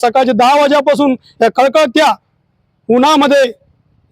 सकाळचे 10 वाजल्यापासून या कळकळत्या उन्हामध्ये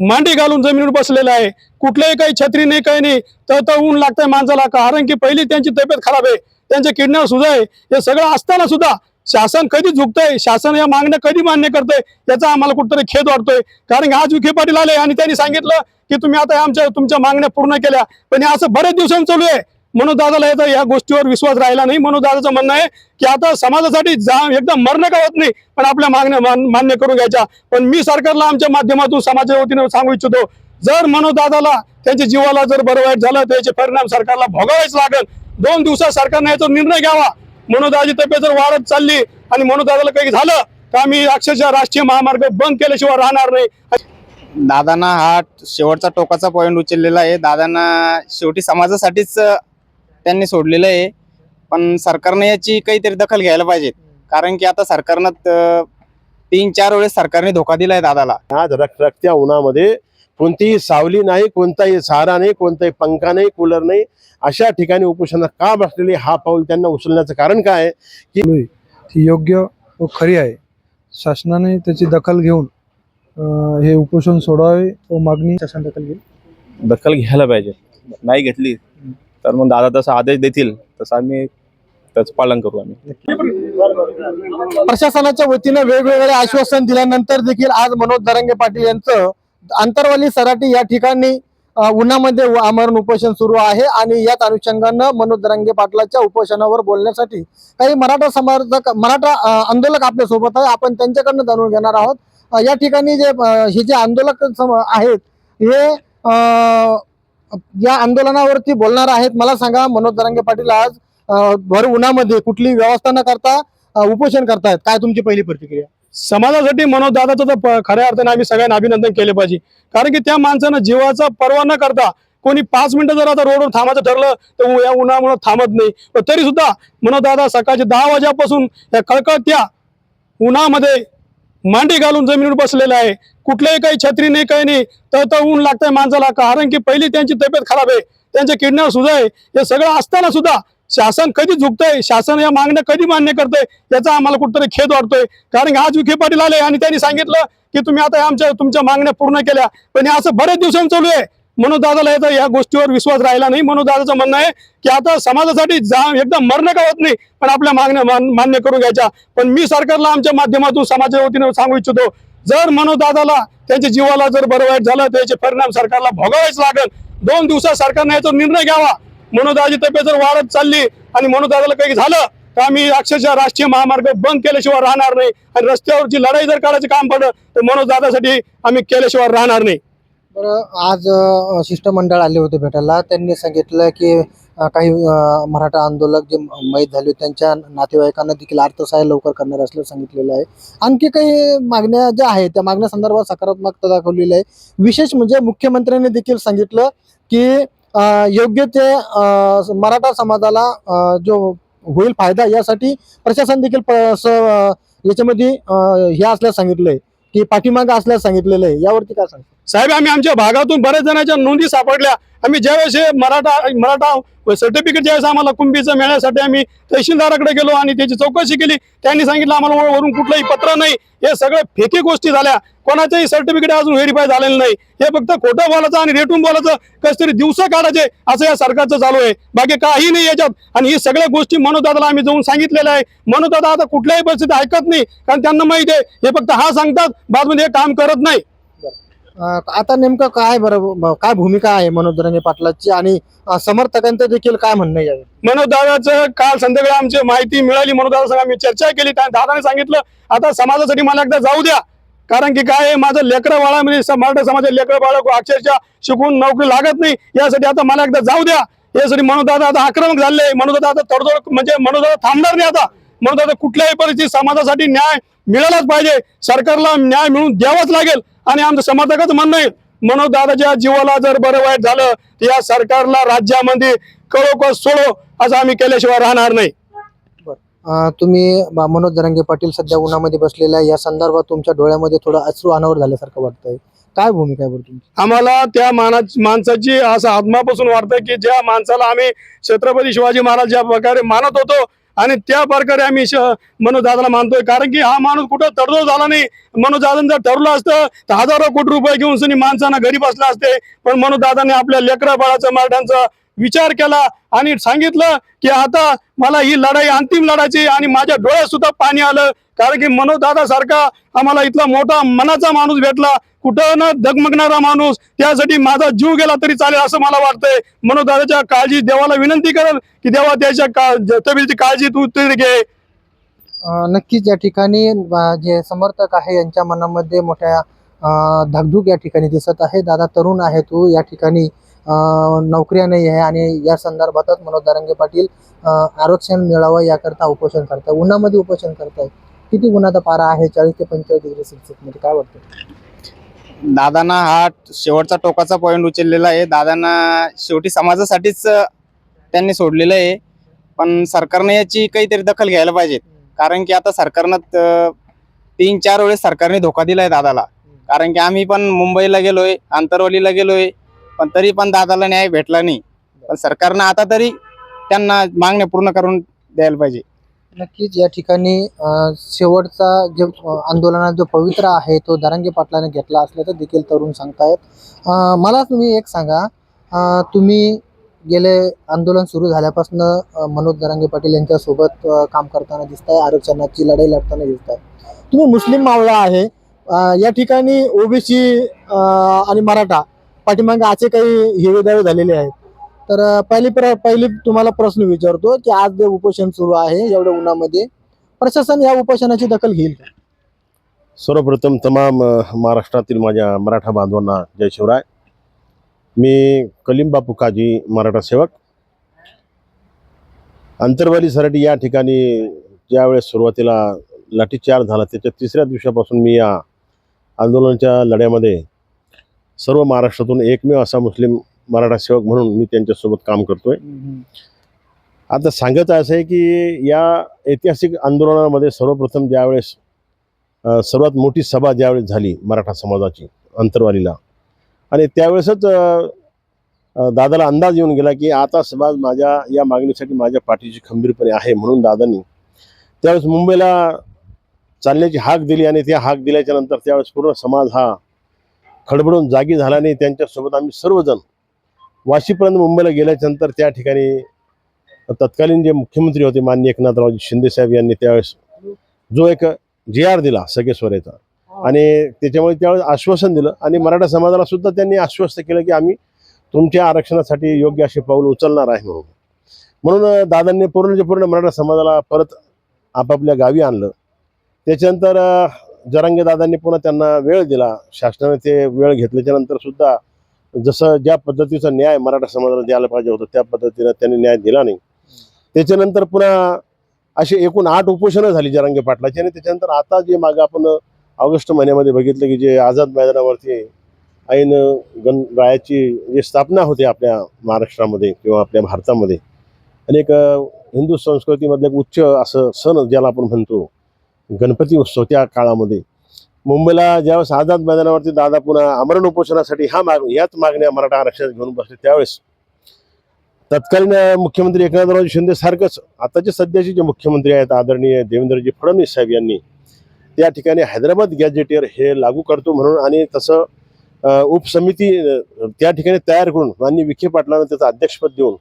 मांडी घालून जमिनीवर बसलेला आहे। कुठलेही काही छत्री नाही, काही नाही, तर ऊन लागतंय माणसाला, कारण की पहिली त्यांची तब्येत खराब आहे, त्यांचे किडनीवर सुद्धा आहे। हे सगळं असताना सुद्धा शासन कधी झुकतंय, शासन या मागण्या कधी मान्य करतंय, याचा आम्हाला कुठेतरी खेद वाटतोय। कारण आज विखे पाटील आले आणि त्यांनी सांगितलं की तुम्ही आता तुमच्या मागण्या पूर्ण केल्या, पण हे असं बरेच दिवसांनी चालू आहे। मनोज दादाला या गोष्टीवर विश्वास राहिला नाही। मनोज दादाचं म्हणणं आहे की आता समाजासाठी एकदम मरणं का होत नाही, पण आपल्या मागण्या मान्य करून घ्यायच्या। पण मी सरकारला आमच्या माध्यमातून समाजाच्या वतीने सांगू इच्छितो, जर मनोज दादाला त्यांच्या जीवाला जर बरं वाईट झालं तर याचे परिणाम सरकारला भोगावेच लागेल। 2 दिवसात सरकारने याचा निर्णय घ्यावा। मनोज दादाची तब्येत जर वाढत चालली आणि मनोज दादाला काही झालं तर आम्ही अक्षरशः राष्ट्रीय महामार्ग बंद केल्याशिवाय राहणार नाही। दादांना हा शेवटचा टोकाचा पॉइंट उचललेला आहे। दादांना शेवटी समाजासाठीच त्यांनी सोडलेलं आहे, पण सरकारने याची काहीतरी दखल घ्यायला पाहिजे। कारण की आता सरकारनं 3-4 वेळेस सरकारने धोका दिलाय दादाला। आज रखरखत्या उन्हामध्ये कोणतीही सावली नाही, कोणताही सहारा नाही, कोणताही पंखा नाही, कूलर नाही, अशा ठिकाणी उपोषणात का बसलेले, हा पाऊल त्यांना उचलण्याचं कारण काय आहे की ती योग्य व खरी आहे। शासनाने त्याची दखल घेऊन हे उपोषण सोडावे व मागणी शासन दखल घ्यायला पाहिजे। नाही घेतली तर मग दादा तसा आदेश देतील तसं आम्ही त्याचं पालन करू। आम्ही प्रशासनाच्या वतीने वेगवेगळे आश्वासन दिल्यानंतर देखील आज मनोज जरांगे पाटील यांचं आंतरवाली सराटी या ठिकाणी उन्हामध्ये आमरण उपोषण सुरू आहे। आणि याच अनुषंगानं मनोज जरांगे पाटलाच्या उपोषणावर बोलण्यासाठी काही मराठा आंदोलक आपल्या सोबत आहे, आपण त्यांच्याकडनं जाणून घेणार आहोत। या ठिकाणी हे जे आंदोलक आहेत हे या आंदोलनावरती बोलणार आहेत। मला सांगा, मनोज जरांगे पाटील आज भर उन्हामध्ये कुठली व्यवस्था न करता उपोषण करतायत, काय तुमची पहिली प्रतिक्रिया? समाजासाठी मनोज दादाचं तर खऱ्या अर्थाने आम्ही सगळ्यांना अभिनंदन केले पाहिजे। कारण की त्या माणसानं जीवाचा पर्वा न करता कोणी 5 मिनिटं जर आता रोडवर थांबायचं ठरलं तर या उन्हामुळे थांबत नाही, पण तरी सुद्धा मनोज दादा सकाळचे 10 वाजल्यापासून या कळकळत्या उन्हामध्ये मांडी घालून जमिनीवर बसलेला आहे। कुठलेही काही छत्री नाही, काही नाही, तर ऊन लागतंय माणसाला, कारण की पहिली त्यांची तब्येत खराब आहे, त्यांच्या किडनीवर सुद्धा आहे। हे सगळं असताना सुद्धा शासन कधी झुकतंय, शासन या मागण्या कधी मान्य करतंय, याचा आम्हाला कुठेतरी खेद वाटतोय। कारण आज विखे पाटील आले आणि त्यांनी सांगितलं की तुम्ही आता तुमच्या मागण्या पूर्ण केल्या, पण हे असं बरेच दिवसांनी चालू आहे। मनोज दादाला या गोष्टीवर विश्वास राहिला नाही। मनोज दादाचं म्हणणं आहे की आता समाजासाठी एकदम मरणं का होत नाही, पण आपल्या मागण्या मान्य करून घ्यायच्या। पण मी सरकारला आमच्या माध्यमातून समाजाच्या वतीने सांगू इच्छितो, जर मनोज दादाला त्यांच्या जीवाला जर बरं वाईट झालं तर याचे परिणाम सरकारला भोगावेच लागेल। 2 दिवसात सरकारने याचा निर्णय घ्यावा। मनोज दादाची तब्येत जर वाढत चालली आणि मनोज दादाला काही झालं तर आम्ही अक्षरशः राष्ट्रीय महामार्ग बंद केल्याशिवाय राहणार नाही। आणि रस्त्यावरची लढाई जर करायचं काम पडलं तर मनोज दादासाठी आम्ही केल्याशिवाय राहणार नाही। बरं, आज शिष्टमंडळ आले होते भेटायला, त्यांनी सांगितलं की काही मराठा आंदोलक जे मयत झाले त्यांच्या नातेवाईकांना देखील अर्थसहाय्य लवकर करणार असल्याचं सांगितलेलं आहे। आणखी काही मागण्या ज्या आहेत त्या मागण्या संदर्भात सकारात्मकता दाखवलेली आहे। विशेष म्हणजे मुख्यमंत्र्यांनी देखील सांगितलं की योग्य ते मराठा समाजाला जो होईल फायदा यासाठी प्रशासन देखील याच्यामध्ये हे असल्यास सांगितलंय की पाठीमागे असल्यास सांगितलेलं आहे। यावरती काय सांगतो साहेब? आम्ही आमच्या भागातून बरेच जणांच्या नोंदी सापडल्या। आम्ही ज्यावेळेस मराठा सर्टिफिकेट ज्यावेळेस आम्हाला कुंभीचं मिळण्यासाठी आम्ही तहसीलदाराकडे गेलो आणि त्याची चौकशी केली, त्यांनी सांगितलं आम्हाला वरून कुठलंही पत्र नाही। हे सगळे फेकी गोष्टी झाल्या, कोणाचंही सर्टिफिकेट अजून व्हेरीफाय झालेलं नाही। हे फक्त खोटं बोलायचं आणि रेटून बोलायचं, कसं तरी दिवसा काढायचे, असं या सरकारचं चालू आहे, बाकी काही नाही याच्यात। आणि ही सगळ्या गोष्टी मनोज दादाला आम्ही जाऊन सांगितलेलं आहे। मनोज दादा आता कुठल्याही परिस्थितीत ऐकत नाही, कारण त्यांना माहिती आहे हे फक्त हा सांगतात, बादमध्ये हे काम करत नाही। आता नेमकं काय भूमिका आहे मनोज जरांगे पाटलाची आणि समर्थकांचं देखील काय म्हणणं आहे? मनोज दादाचं काल संध्याकाळी आमची माहिती मिळाली, मनोज दादा आम्ही चर्चा केली, दादाने सांगितलं आता समाजासाठी मला एकदा जाऊ द्या, कारण की काय माझं लेकरं बाळा म्हणजे मराठा समाजाचे लेकरं बाळा अक्षरशः शिकून नोकरी लागत नाही, यासाठी आता मला एकदा जाऊ द्या। यासाठी मनोज दादा आता आक्रमक झाले। मनोज दादा आता तडजोड म्हणजे मनोज दादा थांबणार नाही। आता मनोज दादा कुठल्याही परिस्थितीत समाजासाठी न्याय मिळालाच पाहिजे, सरकारला न्याय मिळून द्यावाच लागेल। आणि आमचं समर्थकाचं म्हणणं आहे मनोज दादाच्या जीवाला जर बरं वाईट झालं तर या सरकारला राज्यामध्ये कळो सोडो, असं आम्ही केल्याशिवाय राहणार नाही। तुम्ही मनोज जरांगे पाटील सध्या उन्हामध्ये बसलेला आहे, या संदर्भात तुमच्या डोळ्यामध्ये थोडं अश्रू अनावर झाल्यासारखं वाटतंय, काय भूमिका आहे बरं तुमची? आम्हाला त्या माणसाची असं आत्मापासून वाटतं की ज्या माणसाला आम्ही छत्रपती शिवाजी महाराज ज्या प्रकारे मानत होतो आणि त्या प्रकारे आम्ही मनोज दादाला मानतोय. कारण की हा माणूस कुठं तडजोड झाला नाही. मनोज दादांनी जर ठरलं असतं तर हजारो कोटी रुपये घेऊन सनी माणसांना घरी बसला असते. पण मनोज दादांनी आपल्या लेकरा बाळाचा मराठ्यांचा विचार केला आणि सांगितलं की आता मला ही लढाई अंतिम लढायची. आणि माझ्या डोळ्यात सुद्धा पाणी आलं. कारण की मनोज दादा सारखा आम्हाला इथला मोठा मनाचा माणूस भेटला, कुठं न डगमगणारा माणूस. त्यासाठी माझा जीव गेला तरी चालेल असं मला वाटतंय. मनोज दादाच्या काळजी देवाला विनंती करेल की देवा त्याच्या तब्येतीची काळजी तू तरी घे. नक्कीच या ठिकाणी जे समर्थक आहे यांच्या मनामध्ये मोठ्या धाकधूक या ठिकाणी दिसत आहे. दादा तरुण आहे, तो या ठिकाणी नोकऱ्या नाही आहे आणि या संदर्भातच मनोज जरांगे पाटील आरक्षण मिळावं याकरता उपोषण करताय. उन्हामध्ये उपोषण करताय. किती उन्हाचा पारा आहे? 40 ते 45 डिग्री सेल्सिअस मध्ये. काय वाटतं? दादांना हा शेवटचा टोकाचा पॉईंट उचललेला आहे. दादांना शेवटी समाजासाठीच त्यांनी सोडलेलं आहे. पण सरकारने याची काहीतरी दखल घ्यायला पाहिजे. कारण की आता सरकारनं 3-4 वेळेस सरकारने धोका दिलाय दादाला. कारण की आम्ही पण मुंबईला गेलोय, आंतरवालीला गेलोय, पण तरी पण दादाला न्याय भेटला नाही. पण सरकारनं आता तरी त्यांना मागण्या पूर्ण करून द्यायला पाहिजे. नक्कीच या ठिकाणी शेवटचा जे आंदोलनात जो पवित्र आहे तो जरांगे पाटलाने घेतला असल्याचं देखील तरुण सांगतायत. मला तुम्ही एक सांगा, तुम्ही गेले आंदोलन सुरू झाल्यापासून मनोज जरांगे पाटील यांच्यासोबत काम करताना दिसताय, आरक्षणाची लढाई लढताना दिसताय. तुम्ही मुस्लिम मावळा आहे, या ठिकाणी ओबीसी आणि मराठा पाठीमागे असे काही हिवेदावे झालेले आहेत. तर पहिली तुम्हाला प्रश्न विचारतो की आज जे उपोषण सुरू आहे एवढ्या उन्हामध्ये, प्रशासन या उपोषणाची दखल घेईल का? सर्वप्रथम तमाम महाराष्ट्रातील माझ्या मराठा बांधवांना जय शिवराय. मी कलीम बापू काजी, मराठा सेवक. आंतरवाली सराटी या ठिकाणी ज्यावेळेस सुरुवातीला लाठीचार्ज झाला त्याच्या 3ऱ्या दिवसापासून मी या आंदोलनाच्या लढ्यामध्ये सर्व महाराष्ट्रातून एकमेव असा मुस्लिम मराठा सेवक म्हणून मी त्यांच्यासोबत काम करतोय. आता सांगायचं असं आहे की या ऐतिहासिक आंदोलनामध्ये सर्वप्रथम ज्यावेळेस सर्वात मोठी सभा ज्यावेळेस झाली मराठा समाजाची अंतरवालीला, आणि त्यावेळेसच दादाला अंदाज येऊन गेला की आता समाज माझ्या या मागणीसाठी माझ्या पाठीशी खंबीरपणे आहे. म्हणून दादांनी त्यावेळेस मुंबईला चालण्याची हाक दिली आणि त्या हाक दिल्याच्या नंतर त्यावेळेस पूर्ण समाज हा खडबडून जागी झाला. आणि त्यांच्यासोबत आम्ही सर्वजण वाशीपर्यंत मुंबईला गेल्याच्यानंतर त्या ठिकाणी तत्कालीन जे मुख्यमंत्री होते माननीय एकनाथरावजी शिंदे साहेब यांनी त्यावेळेस जो एक JR दिला सगेश्वरेचा, आणि त्याच्यामुळे त्यावेळेस आश्वासन दिलं आणि मराठा समाजाला सुद्धा त्यांनी आश्वस्त केलं की आम्ही तुमच्या आरक्षणासाठी योग्य असे पाऊल उचलणार आहे म्हणून दादांनी पूर्ण मराठा समाजाला परत आपापल्या गावी आणलं. त्याच्यानंतर जरांगे दादांनी पुन्हा त्यांना वेळ दिला. शासनाने ते वेळ घेतल्याच्या नंतर सुद्धा जसं ज्या पद्धतीचा न्याय मराठा समाजाला द्यायला पाहिजे होतं त्या पद्धतीनं त्यांनी न्याय दिला नाही. त्याच्यानंतर पुन्हा अशी एकूण 8 उपोषणं झाली जरांगे पाटलाची. आणि त्याच्यानंतर आता जे मागं आपण ऑगस्ट महिन्यामध्ये बघितलं की जे आझाद मैदानावरती ऐन गणरायाची जी स्थापना होते आपल्या महाराष्ट्रामध्ये किंवा आपल्या भारतामध्ये, अनेक हिंदू संस्कृतीमधलं एक उच्च असं सण ज्याला आपण म्हणतो गणपती उत्सव, त्या काळामध्ये मुंबईला ज्यावेळेस आझाद मैदानावरती दादा पुन्हा आमरण उपोषणासाठी याच मागण्या मराठा आरक्षणात घेऊन बसले, त्यावेळेस तत्कालीन मुख्यमंत्री एकनाथरावजी शिंदे सारखंच आताचे सध्याचे जे मुख्यमंत्री आहेत आदरणीय देवेंद्रजी फडणवीस साहेब यांनी त्या ठिकाणी हैदराबाद गॅजेटियर हे लागू करतो म्हणून आणि तसं उपसमिती त्या ठिकाणी तयार करून माननीय विखे पाटलांना त्याचं अध्यक्षपद देऊन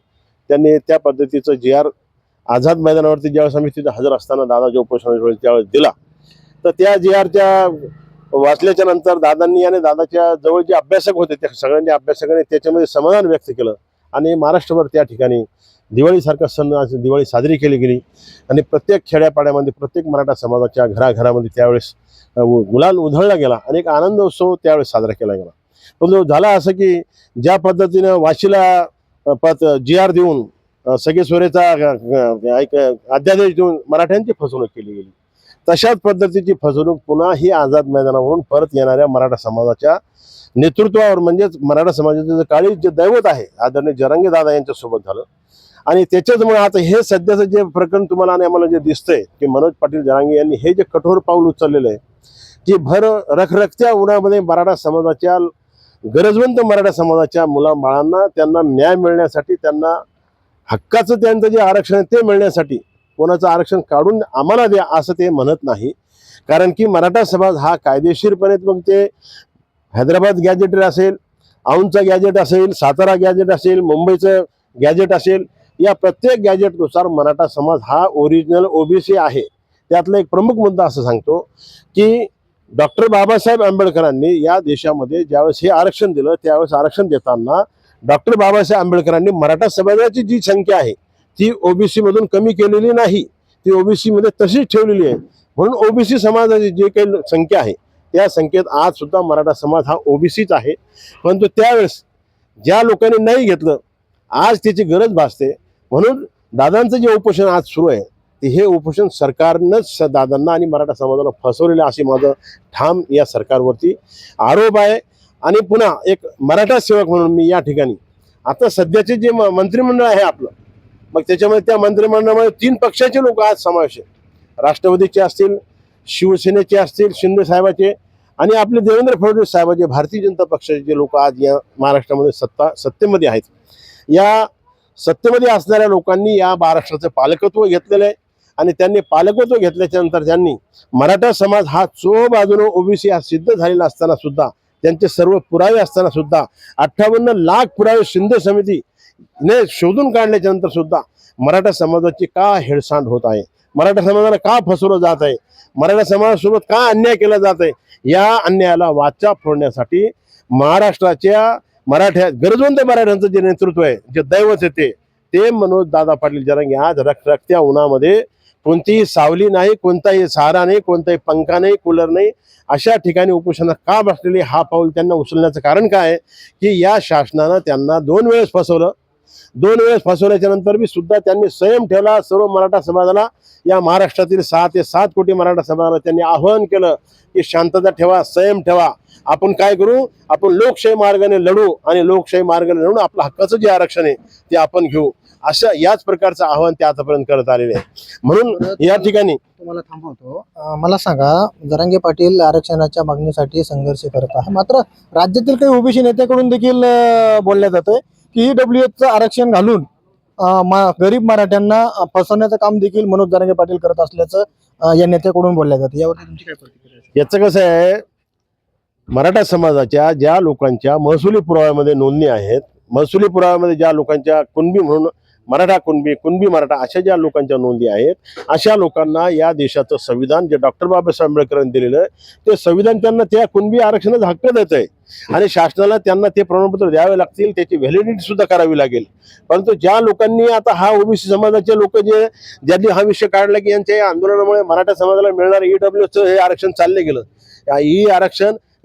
त्यांनी त्या पद्धतीचं JR आझाद मैदानावरती ज्यावेळेस आम्ही तिथे हजर असताना दादा जो उपोषण त्यावेळेस दिला, तर त्या JRच्या वाचल्याच्या नंतर दादांनी आणि दादाच्या जवळ जे अभ्यासक होते त्या सगळ्यांनी अभ्यासकांनी त्याच्यामध्ये समाधान व्यक्त केलं. आणि महाराष्ट्रभर त्या ठिकाणी दिवाळीसारखा सण दिवाळी साजरी केली गेली आणि प्रत्येक खेड्यापाड्यामध्ये प्रत्येक मराठा समाजाच्या घराघरामध्ये त्यावेळेस गुलाल उधळला गेला आणि एक आनंद उत्सव त्यावेळेस साजरा केला गेला. पण झाला असं की ज्या पद्धतीनं वाशीला JR देऊन सगेश्वरेचा एक अध्यादेश देऊन मराठ्यांची फसवणूक केली गेली, तशाच पद्धतीची फसवणूक पुन्हा ही आझाद मैदानावरून परत येणाऱ्या मराठा समाजाच्या नेतृत्वावर म्हणजेच मराठा समाजाचं काळी जे दैवत आहे आदरणीय जरांगे दादा यांच्यासोबत झालं. आणि त्याच्याचमुळे आता हे सध्याचं जे प्रकरण तुम्हाला आणि आम्हाला जे दिसतंय की मनोज पाटील जरांगे यांनी हे जे कठोर पाऊल उचललेलं आहे की भर रखरखत्या उन्हामध्ये मराठा समाजाच्या गरजवंत मराठा समाजाच्या मुलाबाळांना त्यांना न्याय मिळण्यासाठी, त्यांना हक्काचं त्यांचं जे आरक्षण आहे ते मिळण्यासाठी कोणाचं आरक्षण काढून आम्हाला द्या असं ते म्हणत नाही. कारण की मराठा समाज हा कायदेशीरपणे मग ते हैदराबाद गॅजेट असेल, औंधचं गॅजेट असेल, सातारा गॅजेट असेल, मुंबईचं गॅजेट असेल, या प्रत्येक गॅजेटनुसार मराठा समाज हा ओरिजिनल ओबीसी आहे. त्यातला एक प्रमुख मुद्दा असं सांगतो की डॉक्टर बाबासाहेब आंबेडकरांनी या देशामध्ये ज्यावेळेस हे आरक्षण दिलं त्यावेळेस आरक्षण देताना डॉक्टर बाबासाहेब आंबेडकरांनी मराठा समाजाची जी संख्या आहे ती ओबीसी मधून कमी केलेली नाही, ती ओबीसी मध्ये तशीच ठेवलेली आहे. म्हणून ओबीसी समाजाची जी काही संख्या आहे त्या संख्येत आज सुद्धा मराठा समाज हा ओबीसीच आहे. परंतु त्यावेळेस ज्या लोकांनी नाही घेतलं आज त्याची गरज भासते. म्हणून दादांचं जे उपोषण आज सुरू आहे ते हे उपोषण सरकारनंच दादांना आणि मराठा समाजाला फसवलेलं अशी माझं ठाम या सरकारवरती आरोप आहे. आणि पुन्हा एक मराठा सेवक म्हणून मी या ठिकाणी आता सध्याचे जे मंत्रिमंडळ आहे आपलं, मग त्याच्यामध्ये त्या मंत्रिमंडळामध्ये 3 पक्षाचे लोक आज समावेश आहे. राष्ट्रवादीचे असतील, शिवसेनेचे असतील शिंदे साहेबाचे, आणि आपले देवेंद्र फडणवीस साहेबाचे भारतीय जनता पक्षाचे जे लोक आज या महाराष्ट्रामध्ये सत्तेमध्ये आहेत. या सत्तेमध्ये असणाऱ्या लोकांनी या महाराष्ट्राचं पालकत्व घेतलेलं आहे. आणि त्यांनी पालकत्व घेतल्याच्या नंतर त्यांनी मराठा समाज हा बाजूने ओबीसी हा सिद्ध झालेला असताना सुद्धा, त्यांचे सर्व पुरावे असताना सुद्धा 58 लाख पुरावे शिंदे समितीने शोधून काढल्याच्या नंतर सुद्धा मराठा समाजाची का हेळसांड होत आहे, मराठा समाजाला का फसवलं जात आहे, मराठा समाजासोबत का अन्याय केला जात आहे, या अन्यायाला वाचा फोडण्यासाठी महाराष्ट्राच्या गरजवंत मराठ्यांचं जे नेतृत्व आहे, जे दैवत आहे ते मनोज दादा पाटील जरांगे आज रखरखत्या उन्हामध्ये कोणतीही सावली नाही, कोणताही सहारा नाही, कोणताही पंखा नाही, कूलर नाही, अशा ठिकाणी उपोषणात का बसलेले हा पाऊल त्यांना उचलण्याचं कारण काय आहे की या शासनानं त्यांना 2 वेळेस फसवलं. 2 वेळेस फसवल्याच्या नंतर बी सुद्धा त्यांनी संयम ठेवला. सर्व मराठा समाजाला, या महाराष्ट्रातील 6 ते 7 कोटी मराठा समाजाला त्यांनी आवाहन केलं की शांतता ठेवा, संयम ठेवा. आपण काय करू, आपण लोकशाही मार्गाने लढू आणि लोकशाही मार्गाने लढून आपलं हक्काचं जे आरक्षण आहे ते आपण घेऊ. अशा याच प्रकारचं आव्हान ते आतापर्यंत करत आलेले आहे. म्हणून या ठिकाणी तुम्हाला थांबवतो. मला सांगा, जरांगे पाटील आरक्षणाच्या मागणीसाठी संघर्ष करत आहे, मात्र राज्यातील काही ओबीसी नेत्याकडून देखील बोलल्या जातंय की ईडब्ल्यूएसचं आरक्षण घालून गरीब मराठ्यांना फसवण्याचं काम देखील मनोज जरांगे पाटील करत असल्याचं या नेत्याकडून बोलल्या जातं. यावरती तुमची काय प्रतिक्रिया आहे? याचं कसं आहे, मराठा समाजाच्या ज्या लोकांच्या महसुली पुराव्यामध्ये नोंदणी आहेत, महसुली पुराव्यामध्ये ज्या लोकांच्या कुणबी म्हणून मराठा कुणबी मराठा अशा ज्या लोकांच्या नोंदी आहेत, अशा लोकांना या देशाचं संविधान जे डॉक्टर बाबासाहेब आंबेडकरांनी दिलेलं आहे ते संविधान त्यांना त्या कुणबी आरक्षणाचा हक्क देत आहे. आणि शासनाला त्यांना ते प्रमाणपत्र द्यावे लागतील, त्याची व्हॅलिडिटी सुद्धा करावी लागेल. परंतु ज्या लोकांनी आता हा ओबीसी समाजाचे लोक ज्यांनी हा विषय काढला की यांच्या या आंदोलनामुळे मराठा समाजाला मिळणार ईडब्ल्यूएसचं हे आरक्षण चालले गेलं,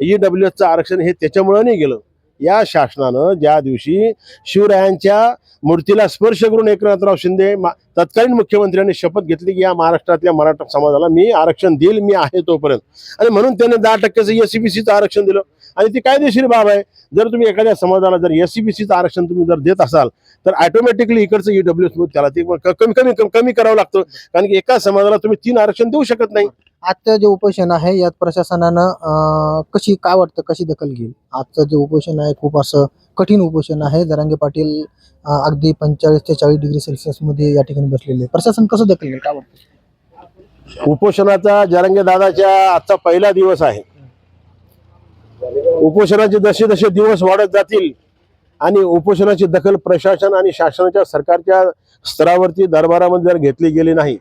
ईडब्ल्यूएसचं आरक्षण हे त्याच्यामुळे नाही गेलं. या शासनानं ज्या दिवशी शिवरायांच्या मूर्तीला स्पर्श करून एकनाथराव शिंदे तत्कालीन मुख्यमंत्र्यांनी शपथ घेतली की या महाराष्ट्रातल्या मराठा समाजाला मी आरक्षण देईल, मी आहे तोपर्यंत, आणि म्हणून त्याने 10% एससीबीसीचं आरक्षण दिलं. आणि ती कायदेशीर बाब आहे. जर तुम्ही एखाद्या समाजाला जर एससीबीसीचं आरक्षण तुम्ही जर देत असाल तर ऑटोमॅटिकली इकडचं ईडब्ल्यूएस त्याला ते कमी करावं लागतं. कारण की एका समाजाला तुम्ही 3 आरक्षण देऊ शकत नाही. आजचं जे उपोषण आहे यात प्रशासनानं काय वाटतं कशी दखल घेईल? आजचं जे उपोषण आहे खूप असं कठीण उपोषण आहे. जरांगे पाटील अगदी 45 ते 40 डिग्री सेल्सिअस मध्ये या ठिकाणी बसलेले. प्रशासन कसं दखल घेईल काय वाटतं? उपोषणाचा जरांगे दादाच्या आजचा पहिला दिवस आहे. उपोषणाचे जसे जसे दिवस वाढत जातील आणि उपोषणाची दखल प्रशासन आणि शासनाच्या सरकारच्या स्तरावरती दरबारामध्ये जर घेतली गेली नाही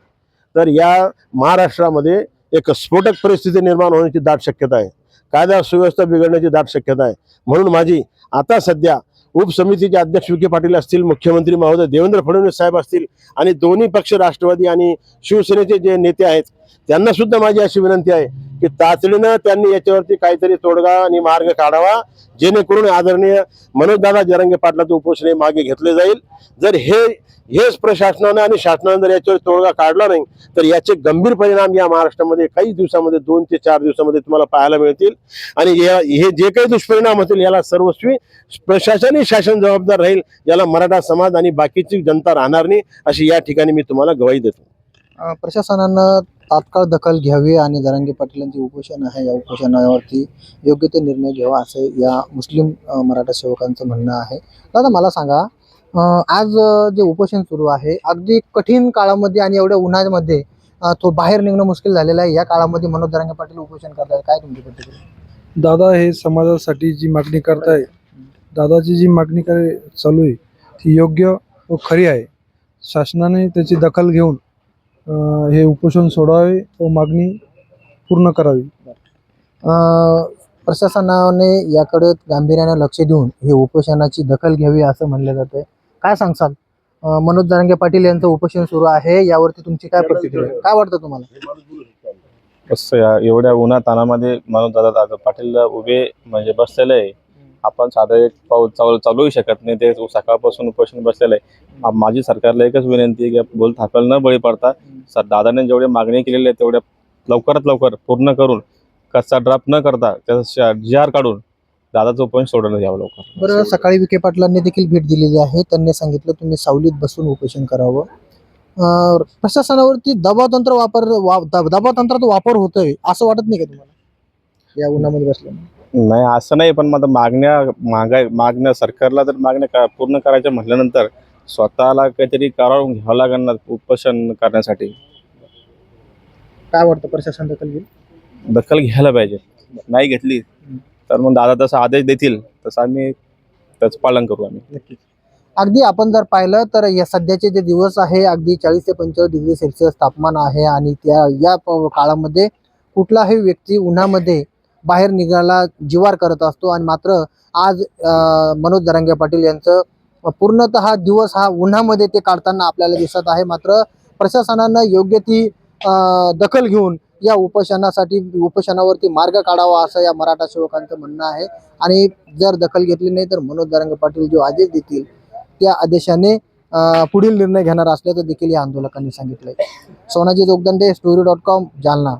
तर या महाराष्ट्रामध्ये एक स्फोटक परिस्थिती निर्माण होण्याची दाट शक्यता आहे. कायदा सुव्यवस्था बिघडण्याची दाट शक्यता आहे. म्हणून माझी आता सध्या उपसमितीचे अध्यक्ष विखे पाटील असतील, मुख्यमंत्री महोदय देवेंद्र फडणवीस साहेब असतील आणि दोन्ही पक्ष राष्ट्रवादी आणि शिवसेनेचे जे नेते आहेत त्यांना सुद्धा माझी अशी विनंती आहे की तातडीनं त्यांनी याच्यावरती काहीतरी तोडगा आणि मार्ग काढावा, जेणेकरून आदरणीय मनोजदादा जरांगे पाटलाचं उपोषण हे मागे घेतले जाईल. जर हेच प्रशासनानं आणि शासनानं जर याच्यावर तोडगा काढला नाही तर याचे गंभीर परिणाम या महाराष्ट्रामध्ये काही दिवसामध्ये 2 ते 4 दिवसामध्ये तुम्हाला पाहायला मिळतील. आणि हे जे काही दुष्परिणाम होतील याला सर्वस्वी प्रशासनही शासन जबाबदार राहील. याला मराठा समाज आणि बाकीची जनता राहणार नाही, अशी या ठिकाणी मी तुम्हाला ग्वाही देतो. प्रशासनानं तात्काळ दखल घ्यावी आणि जरांगे पाटीलांचे उपोषण आहे या उपोषणावरती योग्य ते निर्णय घ्यावा असं या मुस्लिम मराठा सेवकांचं म्हणणं आहे. दादा मला सांगा, आज जे उपोषण सुरू आहे अगदी कठीण काळामध्ये आणि एवढ्या उन्हामध्ये तो बाहेर निघणं मुश्किल झालेलं आहे. या काळामध्ये मनोज जरांगे पाटील उपोषण करतात, काय तुमची प्रतिक्रिया? दादा हे समाजासाठी जी मागणी करताय, दादाची जी मागणी चालू आहे ती योग्य व खरी आहे. शासनाने त्याची दखल घेऊन हे उपोषण सोडावे व मागणी पूर्ण करावी. प्रशासनाने याकडे गांभीर्याने लक्ष देऊन हे उपोषणाची दखल घ्यावी असं म्हणलं जातंय. काय सांगसाल? मनोज जरांगे पाटील यांचं उपोषण सुरू आहे, यावरती तुमची काय प्रतिक्रिया आहे? काय वाटतं तुम्हाला? कसं एवढ्या उन्हा तानामध्ये मनोज दादा पाटील उभे म्हणजे बसलेले आहे. आपण साधं एक पाऊल चालवू शकत नाही. ते सकाळपासून उपोषण बसलेलं आहे. माझी सरकारला एकच विनंती आहे की बोल थापेल न बळी पडता दादाने जेवढे मागणी केलेली आहे तेवढ्या लवकरात लवकर पूर्ण करून कच्चा ड्राफ्ट न करता त्याचा GR काढून दादाचं उपोषण सोडवण्यात यावं लवकर. बरं, सकाळी विखे पाटलांनी देखील भेट दिलेली आहे. त्यांनी सांगितलं तुम्ही सावलीत बसून उपोषण करावं. प्रशासनावरती दबाव तंत्राचा वापर होतोय असं वाटत नाही का तुम्हाला या उन्हामध्ये बसल्याने? नाही असं नाही, पण मग मागण्या सरकारला जर मागण्या पूर्ण करायच्या म्हटल्यानंतर स्वतःला काहीतरी करावून घ्यावं लागेल ना उपोषण करण्यासाठी. काय वाटतं, प्रशासन दखल घेईल? दखल घ्यायला पाहिजे. नाही घेतली तर मग दादा तसा आदेश देतील तसं आम्ही त्याचं पालन करू आम्ही. नक्कीच. अगदी आपण जर पाहिलं तर या सध्याचे जे दिवस आहे अगदी 40 ते 45 डिग्री सेल्सिअस तापमान आहे आणि या काळामध्ये कुठलाही व्यक्ती उन्हामध्ये बाहेर निघायला जिवार करत असतो. आणि मात्र आज मनोज जरांगे पाटील यांचं पूर्णतः दिवस हा उन्हामध्ये ते काढताना आपल्याला दिसत आहे. मात्र प्रशासनानं योग्य ती दखल घेऊन या उपोषणावरती मार्ग काढावा असं या मराठा सेवकांचं म्हणणं आहे. आणि जर दखल घेतली नाही तर मनोज जरांगे पाटील जो आदेश देतील त्या आदेशाने पुढील निर्णय घेणार असल्याचं देखील या आंदोलकांनी सांगितलंय. सोनाजी जोगदंडे, story.com, जालना.